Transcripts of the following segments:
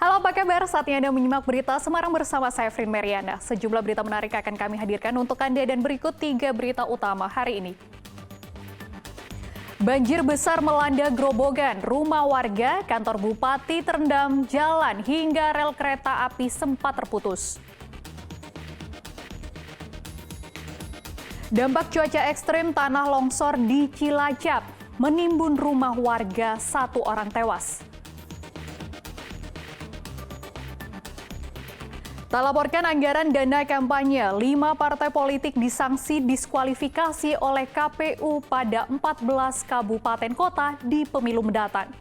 Halo, apa kabar? Saatnya Anda menyimak berita Semarang bersama saya, Frin Meriana. Sejumlah berita menarik akan kami hadirkan untuk Anda dan berikut 3 berita utama hari ini. Banjir besar melanda Grobogan, rumah warga, kantor bupati terendam, jalan hingga rel kereta api sempat terputus. Dampak cuaca ekstrim tanah longsor di Cilacap, menimbun rumah warga, 1 orang tewas. Tak laporkan anggaran dana kampanye, 5 partai politik disanksi diskualifikasi oleh KPU pada 14 kabupaten kota di pemilu mendatang.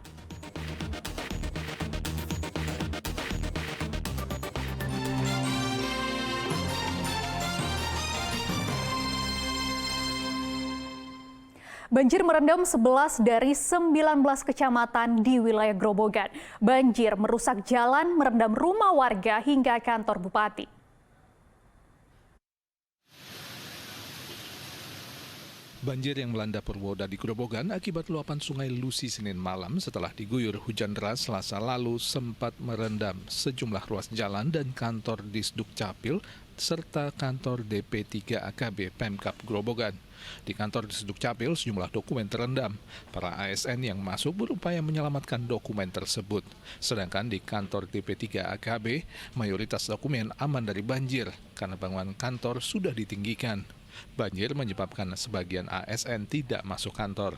Banjir merendam 11 dari 19 kecamatan di wilayah Grobogan. Banjir merusak jalan, merendam rumah warga hingga kantor bupati. Banjir yang melanda Purwodadi Grobogan akibat luapan sungai Lusi Senin malam setelah diguyur hujan deras Selasa lalu sempat merendam sejumlah ruas jalan dan kantor Disduk Capil serta kantor DP3 AKB Pemkab Grobogan. Di kantor Disduk Capil sejumlah dokumen terendam. Para ASN yang masuk berupaya menyelamatkan dokumen tersebut. Sedangkan di kantor DP3 AKB, mayoritas dokumen aman dari banjir karena bangunan kantor sudah ditinggikan. Banjir menyebabkan sebagian ASN tidak masuk kantor.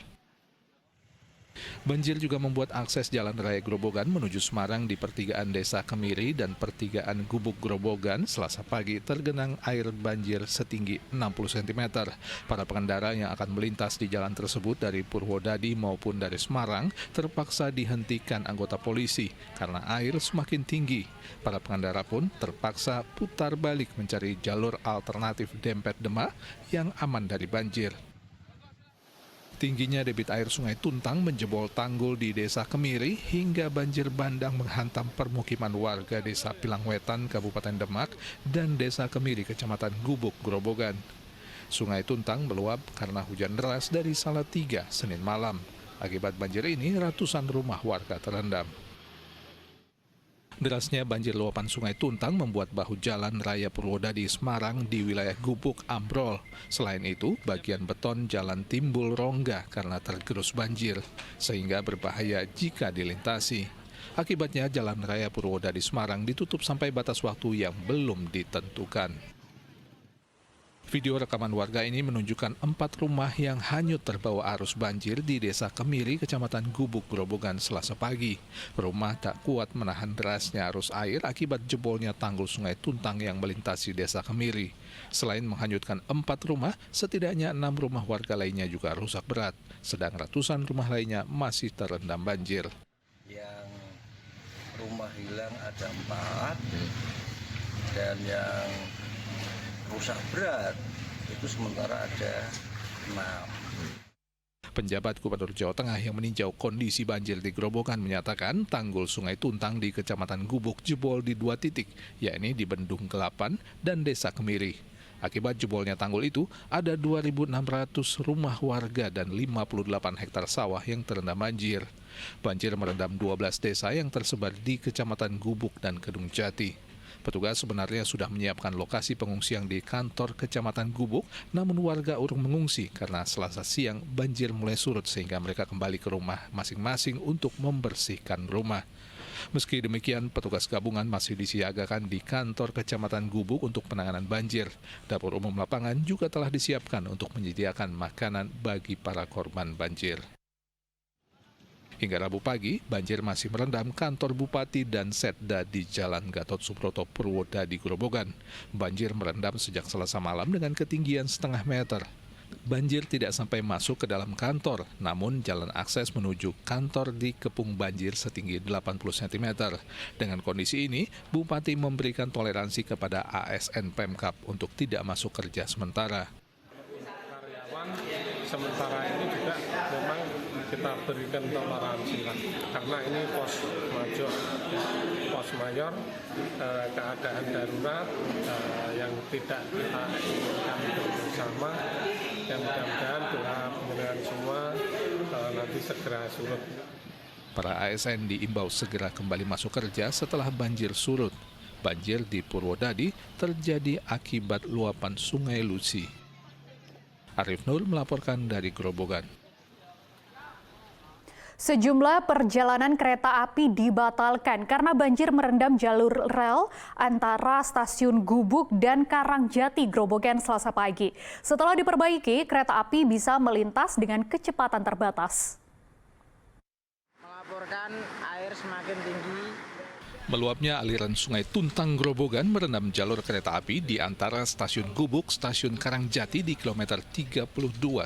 Banjir juga membuat akses jalan raya Grobogan menuju Semarang di pertigaan Desa Kemiri dan pertigaan Gubuk Grobogan Selasa pagi tergenang air banjir setinggi 60 cm. Para pengendara yang akan melintas di jalan tersebut dari Purwodadi maupun dari Semarang terpaksa dihentikan anggota polisi karena air semakin tinggi. Para pengendara pun terpaksa putar balik mencari jalur alternatif Dempet Demak yang aman dari banjir. Tingginya debit air Sungai Tuntang menjebol tanggul di Desa Kemiri hingga banjir bandang menghantam permukiman warga Desa Pilangwetan, Kabupaten Demak, dan Desa Kemiri, Kecamatan Gubuk, Grobogan. Sungai Tuntang meluap karena hujan deras dari Salatiga, Senin malam. Akibat banjir ini, ratusan rumah warga terendam. Derasnya banjir luapan Sungai Tuntang membuat bahu jalan raya Purwodadi Semarang di wilayah Gubuk ambrol. Selain itu, bagian beton jalan timbul rongga karena tergerus banjir, sehingga berbahaya jika dilintasi. Akibatnya, jalan raya Purwodadi Semarang ditutup sampai batas waktu yang belum ditentukan. Video rekaman warga ini menunjukkan 4 rumah yang hanyut terbawa arus banjir di Desa Kemiri, Kecamatan Gubuk, Grobogan, Selasa pagi. Rumah tak kuat menahan derasnya arus air akibat jebolnya tanggul Sungai Tuntang yang melintasi Desa Kemiri. Selain menghanyutkan 4 rumah, setidaknya 6 rumah warga lainnya juga rusak berat, sedang ratusan rumah lainnya masih terendam banjir. Yang rumah hilang ada 4 dan yang rusak berat itu sementara ada 6. Penjabat Gubernur Jawa Tengah yang meninjau kondisi banjir di Grobogan menyatakan tanggul Sungai Tuntang di Kecamatan Gubuk jebol di 2 titik, yakni di Bendung Kelapan dan Desa Kemiri. Akibat jebolnya tanggul itu, ada 2.600 rumah warga dan 58 hektar sawah yang terendam banjir. Banjir merendam 12 desa yang tersebar di Kecamatan Gubuk dan Kedung Jati. Petugas sebenarnya sudah menyiapkan lokasi pengungsian di kantor Kecamatan Gubuk, namun warga urung mengungsi karena Selasa siang banjir mulai surut sehingga mereka kembali ke rumah masing-masing untuk membersihkan rumah. Meski demikian, petugas gabungan masih disiagakan di kantor Kecamatan Gubuk untuk penanganan banjir. Dapur umum lapangan juga telah disiapkan untuk menyediakan makanan bagi para korban banjir. Hingga Rabu pagi, banjir masih merendam kantor bupati dan setda di Jalan Gatot Subroto Purwodadi Grobogan. Banjir merendam sejak Selasa malam dengan ketinggian setengah meter. Banjir tidak sampai masuk ke dalam kantor, namun jalan akses menuju kantor dikepung banjir setinggi 80 cm. Dengan kondisi ini, Bupati memberikan toleransi kepada ASN Pemkab untuk tidak masuk kerja sementara. Karyawan sementara ini juga memang kita berikan toleransi lah, karena ini pos mayor, keadaan darurat yang tidak kita inginkan bersama, dan mudah-mudahan doa penjenengan semua nanti segera surut. Para ASN diimbau segera kembali masuk kerja setelah banjir surut. Banjir di Purwodadi terjadi akibat luapan Sungai Lusi. Arif Nur melaporkan dari Grobogan. Sejumlah perjalanan kereta api dibatalkan karena banjir merendam jalur rel antara stasiun Gubuk dan Karangjati Grobogan Selasa pagi. Setelah diperbaiki, kereta api bisa melintas dengan kecepatan terbatas. Melaporkan air semakin tinggi. Meluapnya aliran Sungai Tuntang Grobogan merendam jalur kereta api di antara stasiun Gubuk, stasiun Karangjati di kilometer 32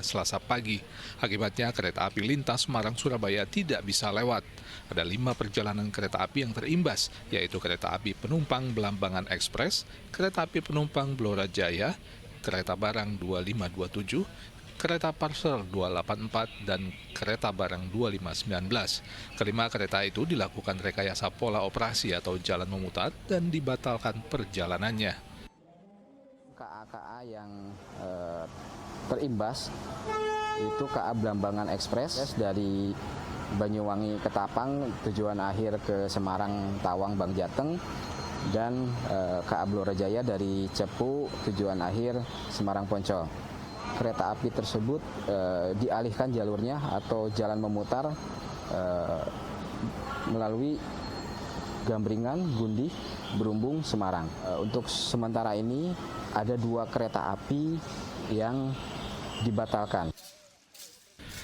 Selasa pagi. Akibatnya kereta api lintas Semarang-Surabaya tidak bisa lewat. Ada 5 perjalanan kereta api yang terimbas, yaitu kereta api penumpang Belambangan Ekspres, kereta api penumpang Blora Jaya, kereta barang 2527, kereta parcel 284, dan kereta barang 2519. Kelima kereta itu dilakukan rekayasa pola operasi atau jalan memutar dan dibatalkan perjalanannya. KA-KA yang terimbas itu KA Belambangan Ekspres dari Banyuwangi ke Tapang, tujuan akhir ke Semarang, Tawang, Bangjateng, dan KA Blora Jaya dari Cepu, tujuan akhir Semarang, Poncol. Kereta api tersebut dialihkan jalurnya atau jalan memutar melalui Gambringan, Gundih, Berumbung, Semarang. Untuk sementara ini ada 2 kereta api yang dibatalkan.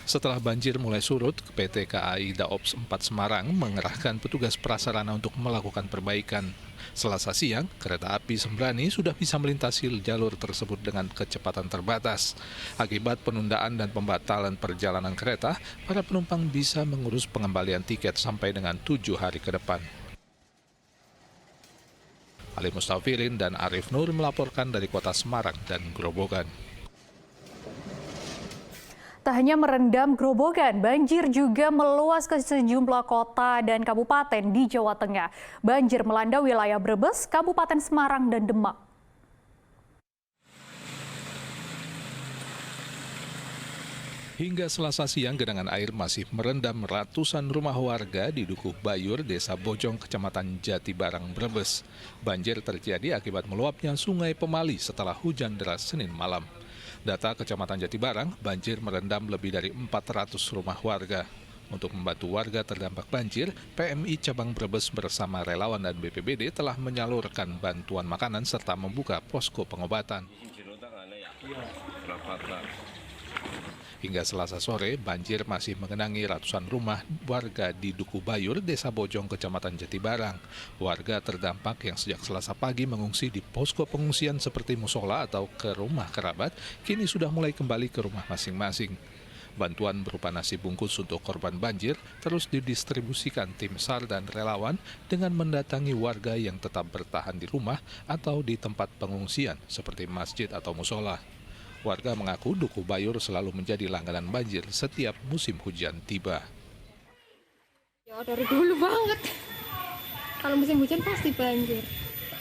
Setelah banjir mulai surut, PT KAI Daops 4 Semarang mengerahkan petugas prasarana untuk melakukan perbaikan. Selasa siang, kereta api Sembrani sudah bisa melintasi jalur tersebut dengan kecepatan terbatas. Akibat penundaan dan pembatalan perjalanan kereta, para penumpang bisa mengurus pengembalian tiket sampai dengan 7 hari ke depan. Ali Mustafirin dan Arif Nur melaporkan dari kota Semarang dan Grobogan. Tak hanya merendam Grobogan, banjir juga meluas ke sejumlah kota dan kabupaten di Jawa Tengah. Banjir melanda wilayah Brebes, Kabupaten Semarang, dan Demak. Hingga Selasa siang, genangan air masih merendam ratusan rumah warga di Dukuh Bayur, Desa Bojong, Kecamatan Jatibarang, Brebes. Banjir terjadi akibat meluapnya Sungai Pemali setelah hujan deras Senin malam. Data Kecamatan Jatibarang, banjir merendam lebih dari 400 rumah warga. Untuk membantu warga terdampak banjir, PMI Cabang Brebes bersama relawan dan BPBD telah menyalurkan bantuan makanan serta membuka posko pengobatan. Hingga Selasa sore, banjir masih mengenangi ratusan rumah warga di Dukuh Bayur, Desa Bojong, Kecamatan Jatibarang. Warga terdampak yang sejak Selasa pagi mengungsi di posko pengungsian seperti musola atau ke rumah kerabat, kini sudah mulai kembali ke rumah masing-masing. Bantuan berupa nasi bungkus untuk korban banjir terus didistribusikan tim SAR dan relawan dengan mendatangi warga yang tetap bertahan di rumah atau di tempat pengungsian seperti masjid atau musola. Warga mengaku Dukuh Bayur selalu menjadi langganan banjir setiap musim hujan tiba. Ya dari dulu banget. Kalau musim hujan pasti banjir.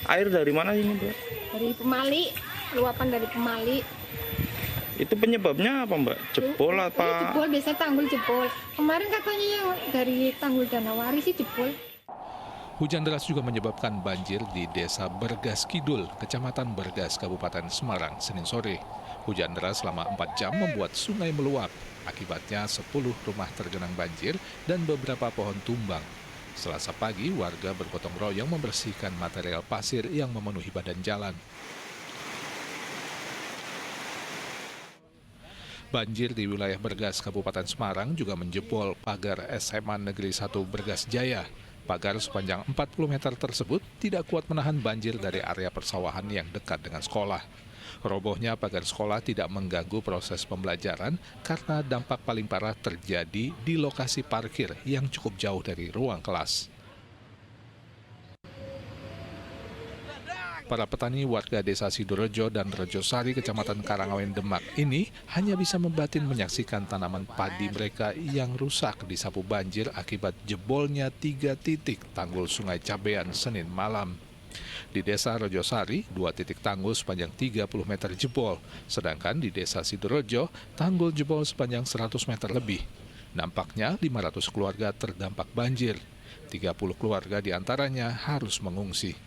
Air dari mana ini, Mbak? Dari Pemali, luapan dari Pemali. Itu penyebabnya apa, Mbak? Jebol apa? Jebol, biasanya tanggul jebol. Kemarin katanya yang dari tanggul Danawari sih jebol. Hujan deras juga menyebabkan banjir di Desa Bergas Kidul, Kecamatan Bergas, Kabupaten Semarang, Senin sore. Hujan deras selama 4 jam membuat sungai meluap. Akibatnya 10 rumah tergenang banjir dan beberapa pohon tumbang. Selasa pagi, warga bergotong royong membersihkan material pasir yang memenuhi badan jalan. Banjir di wilayah Bergas, Kabupaten Semarang juga menjebol pagar SMA Negeri 1 Bergas Jaya. Pagar sepanjang 40 meter tersebut tidak kuat menahan banjir dari area persawahan yang dekat dengan sekolah. Robohnya pagar sekolah tidak mengganggu proses pembelajaran karena dampak paling parah terjadi di lokasi parkir yang cukup jauh dari ruang kelas. Para petani warga Desa Sidorejo dan Rejosari, Kecamatan Karangawen, Demak ini hanya bisa membatin menyaksikan tanaman padi mereka yang rusak disapu banjir akibat jebolnya 3 titik tanggul Sungai Cabean Senin malam. Di Desa Rejosari, 2 titik tanggul sepanjang 30 meter jebol, sedangkan di Desa Sidorejo, tanggul jebol sepanjang 100 meter lebih. Nampaknya 500 keluarga terdampak banjir. 30 keluarga diantaranya harus mengungsi.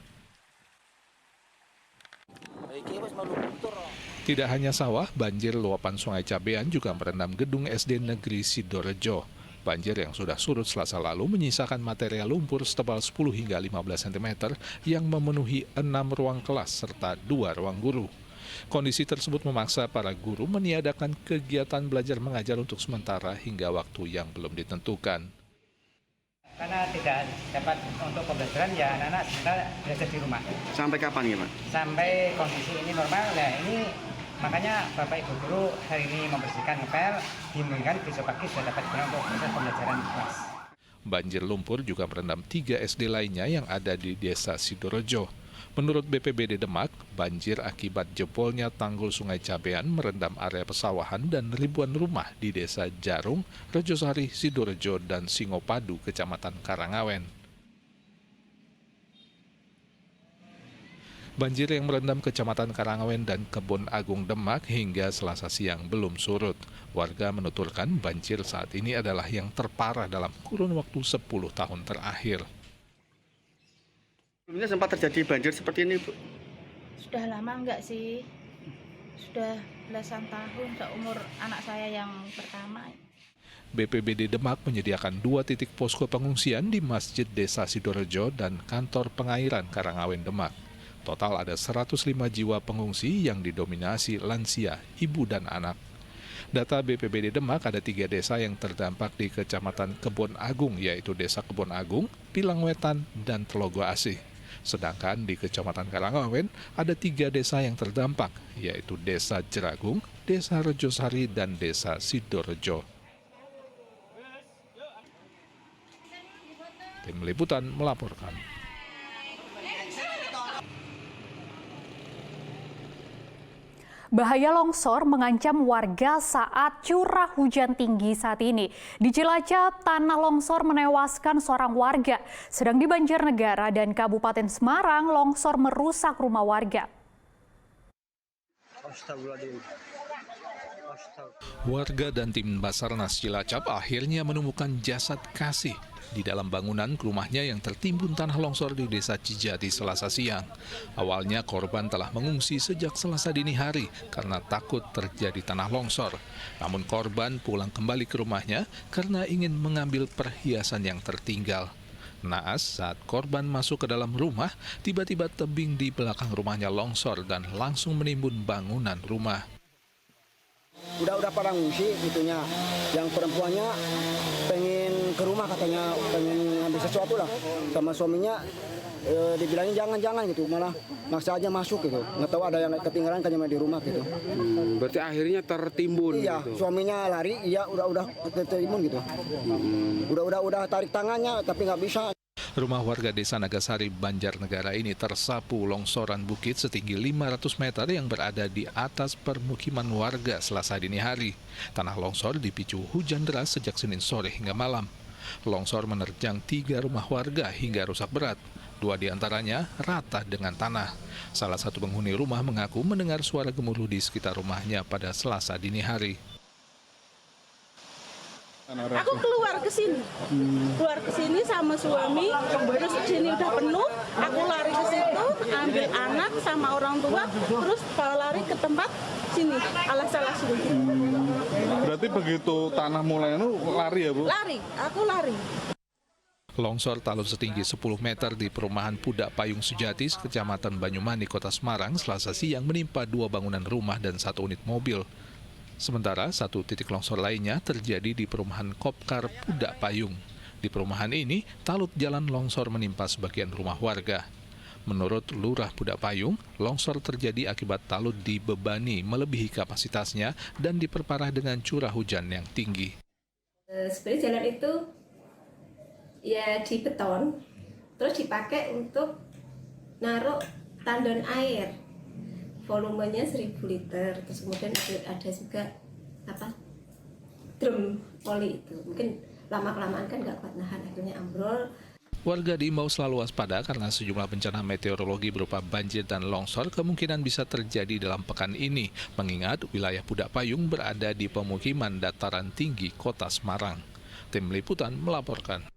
Tidak hanya sawah, banjir luapan Sungai Cabean juga merendam gedung SD Negeri Sidorejo. Banjir yang sudah surut Selasa lalu menyisakan material lumpur setebal 10 hingga 15 cm yang memenuhi 6 ruang kelas serta 2 ruang guru. Kondisi tersebut memaksa para guru meniadakan kegiatan belajar mengajar untuk sementara hingga waktu yang belum ditentukan. Karena tidak dapat untuk pembelajaran, ya anak-anak sementara belajar di rumah. Sampai kapan ya Pak? Sampai kondisi ini normal. Nah ini makanya Bapak Ibu Guru hari ini membersihkan ngepel, dimungkinkan besok pagi sudah dapat digunakan untuk proses pembelajaran kelas. Banjir lumpur juga merendam 3 SD lainnya yang ada di Desa Sidorejo. Menurut BPBD Demak, banjir akibat jebolnya tanggul Sungai Cabean merendam area pesawahan dan ribuan rumah di Desa Jarung, Rejosari, Sidorejo, dan Singopadu, Kecamatan Karangawen. Banjir yang merendam Kecamatan Karangawen dan Kebon Agung Demak hingga Selasa siang belum surut. Warga menuturkan banjir saat ini adalah yang terparah dalam kurun waktu 10 tahun terakhir. Sebelumnya sempat terjadi banjir seperti ini, Bu? Sudah lama enggak sih? Sudah belasan tahun, seumur anak saya yang pertama. BPBD Demak menyediakan 2 titik posko pengungsian di Masjid Desa Sidorejo dan Kantor Pengairan Karangawen Demak. Total ada 105 jiwa pengungsi yang didominasi lansia, ibu dan anak. Data BPBD Demak ada 3 desa yang terdampak di Kecamatan Kebon Agung, yaitu Desa Kebon Agung, Pilangwetan, dan Telogo Asih. Sedangkan di Kecamatan Karangawen ada 3 desa yang terdampak, yaitu Desa Jeragung, Desa Rejosari, dan Desa Sidorejo. Tim Liputan melaporkan. Bahaya longsor mengancam warga saat curah hujan tinggi saat ini. Di Cilacap, tanah longsor menewaskan seorang warga. Sedang di Banjarnegara dan Kabupaten Semarang, longsor merusak rumah warga. Warga dan tim Basarnas Cilacap akhirnya menemukan jasad Kasih di dalam bangunan rumahnya yang tertimbun tanah longsor di Desa Cijati Selasa siang. Awalnya korban telah mengungsi sejak Selasa dini hari karena takut terjadi tanah longsor. Namun korban pulang kembali ke rumahnya karena ingin mengambil perhiasan yang tertinggal. Naas saat korban masuk ke dalam rumah, tiba-tiba tebing di belakang rumahnya longsor dan langsung menimbun bangunan rumah. Udah pada ngungsi gitunya. Yang perempuannya pengen ke rumah, katanya pengen ngambil sesuatu lah sama suaminya. Dibilangin jangan gitu, malah maksa aja masuk gitu. Nggak tahu ada yang ketinggalan kan di rumah gitu. Berarti akhirnya tertimbun. Iya, gitu. Suaminya lari, iya udah tertimbun gitu. Udah tarik tangannya tapi nggak bisa. Rumah warga Desa Nagasari, Banjarnegara ini tersapu longsoran bukit setinggi 500 meter yang berada di atas permukiman warga Selasa dini hari. Tanah longsor dipicu hujan deras sejak Senin sore hingga malam. Longsor menerjang 3 rumah warga hingga rusak berat. 2 diantaranya rata dengan tanah. Salah satu penghuni rumah mengaku mendengar suara gemuruh di sekitar rumahnya pada Selasa dini hari. Aku keluar ke sini sama suami, terus sini udah penuh, aku lari ke situ, ambil anak sama orang tua, terus lari ke tempat sini, alas-alas sini. Berarti begitu tanah mulai lari ya Bu? Lari, aku lari. Longsor talus setinggi 10 meter di perumahan Pudak Payung Sujati, Kecamatan Banyumani, Kota Semarang, Selasa siang menimpa 2 bangunan rumah dan 1 unit mobil. Sementara 1 titik longsor lainnya terjadi di perumahan Kopkar Pudak Payung. Di perumahan ini, talut jalan longsor menimpa sebagian rumah warga. Menurut Lurah Pudak Payung, longsor terjadi akibat talut dibebani melebihi kapasitasnya dan diperparah dengan curah hujan yang tinggi. Sebenarnya jalan itu ya di beton, terus dipakai untuk naruh tandon air. Volumenya 1000 liter, terus kemudian ada juga drum poli itu. Mungkin lama-kelamaan kan nggak kuat nahan, akhirnya ambrol. Warga diimbau selalu waspada karena sejumlah bencana meteorologi berupa banjir dan longsor kemungkinan bisa terjadi dalam pekan ini, mengingat wilayah Pudak Payung berada di pemukiman dataran tinggi Kota Semarang. Tim Liputan melaporkan.